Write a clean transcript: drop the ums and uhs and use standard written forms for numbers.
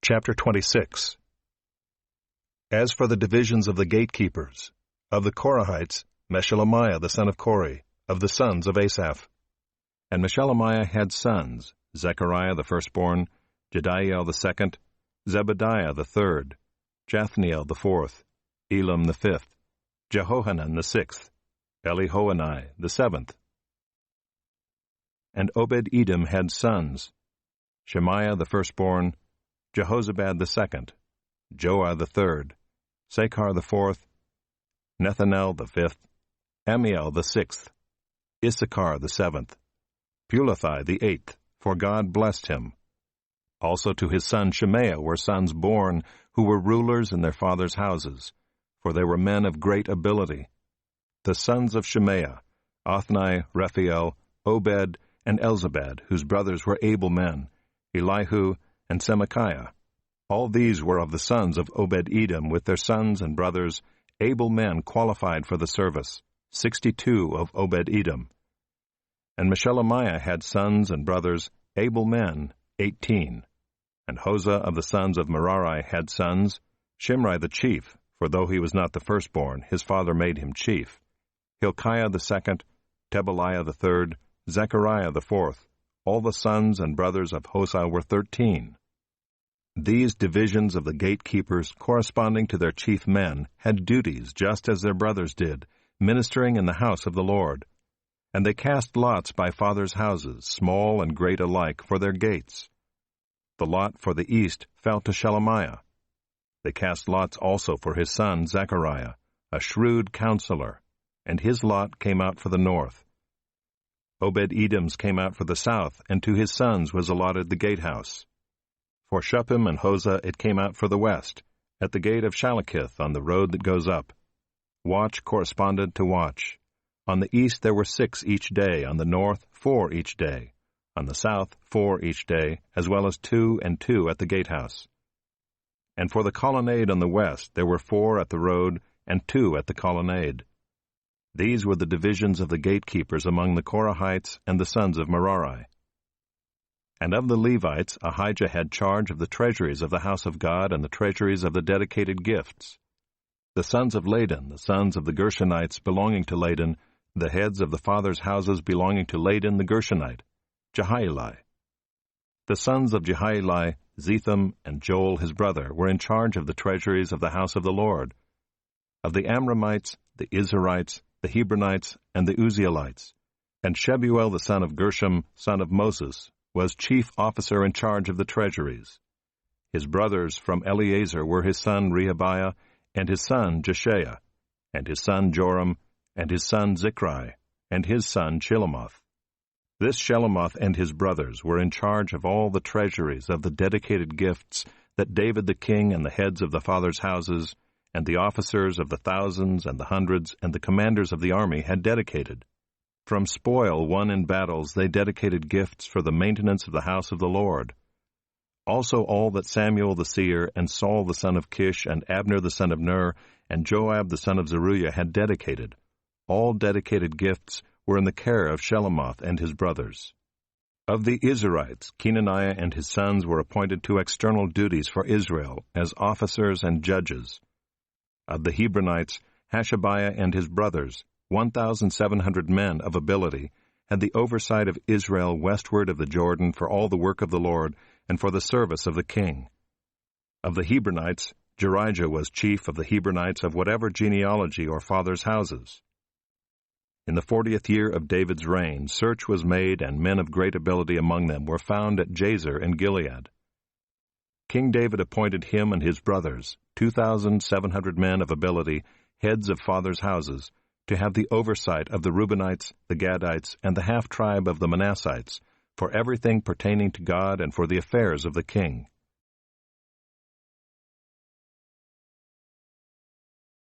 Chapter 26. As for the divisions of the gatekeepers, of the Korahites, Meshelemiah the son of Kori, of the sons of Asaph. And Meshelemiah had sons, Zechariah the firstborn, Jediael the second, Zebadiah the third, Jathniel the fourth, Elam the fifth, Jehohanan the sixth, Elihoenai the seventh. And Obed-Edom had sons, Shemaiah the firstborn, Jehozabad the second, Joah the third, Sakar the fourth, Nethanel the fifth, Amiel the sixth, Issachar the seventh, Pulathai the eighth, for God blessed him. Also to his son Shemaiah were sons born, who were rulers in their fathers' houses, for they were men of great ability. The sons of Shemaiah, Othni, Rephael, Obed, and Elzabad, whose brothers were able men, Elihu, and Semachiah. All these were of the sons of Obed-Edom, with their sons and brothers, able men qualified for the service, 62 of Obed-Edom. And Meshelemiah had sons and brothers, able men, 18. And Hosah of the sons of Merari had sons, Shimri the chief, for though he was not the firstborn, his father made him chief, Hilkiah the second, Tebaliah the third, Zechariah the fourth. All the sons and brothers of Hosah were 13. These divisions of the gatekeepers, corresponding to their chief men, had duties just as their brothers did, ministering in the house of the Lord. And they cast lots by fathers' houses, small and great alike, for their gates. The lot for the east fell to Shelemiah. They cast lots also for his son Zechariah, a shrewd counselor, and his lot came out for the north. Obed-Edom's came out for the south, and to his sons was allotted the gatehouse. For Shuppim and Hosah it came out for the west, at the gate of Shalakith on the road that goes up. Watch corresponded to watch. On the east there were 6 each day, on the north 4 each day, on the south 4 each day, as well as 2 and 2 at the gatehouse. And for the colonnade on the west there were 4 at the road, and 2 at the colonnade. These were the divisions of the gatekeepers among the Korahites and the sons of Merari. And of the Levites, Ahijah had charge of the treasuries of the house of God and the treasuries of the dedicated gifts. The sons of Ladan, the sons of the Gershonites belonging to Ladan, the heads of the fathers' houses belonging to Ladan the Gershonite, Jehieli. The sons of Jehieli, Zetham, and Joel his brother, were in charge of the treasuries of the house of the Lord. Of the Amramites, the Izharites, the Hebronites, and the Uzzielites. And Shebuel the son of Gershom, son of Moses, was chief officer in charge of the treasuries. His brothers from Eleazar were his son Rehabiah, and his son Jeshiah, and his son Joram, and his son Zichri, and his son Shilemoth. This Shilemoth and his brothers were in charge of all the treasuries of the dedicated gifts that David the king and the heads of the fathers' houses, and the officers of the thousands and the hundreds and the commanders of the army had dedicated. From spoil won in battles they dedicated gifts for the maintenance of the house of the Lord. Also all that Samuel the seer, and Saul the son of Kish, and Abner the son of Ner, and Joab the son of Zeruiah had dedicated. All dedicated gifts were in the care of Shelomoth and his brothers. Of the Israelites, Kenaniah and his sons were appointed to external duties for Israel as officers and judges. Of the Hebronites, Hashabiah and his brothers, 1,700 men of ability, had the oversight of Israel westward of the Jordan for all the work of the Lord and for the service of the king. Of the Hebronites, Jerijah was chief of the Hebronites of whatever genealogy or fathers' houses. In the 40th year of David's reign, search was made, and men of great ability among them were found at Jazer in Gilead. King David appointed him and his brothers, 2,700 men of ability, heads of fathers' houses, to have the oversight of the Reubenites, the Gadites, and the half-tribe of the Manassites, for everything pertaining to God and for the affairs of the king.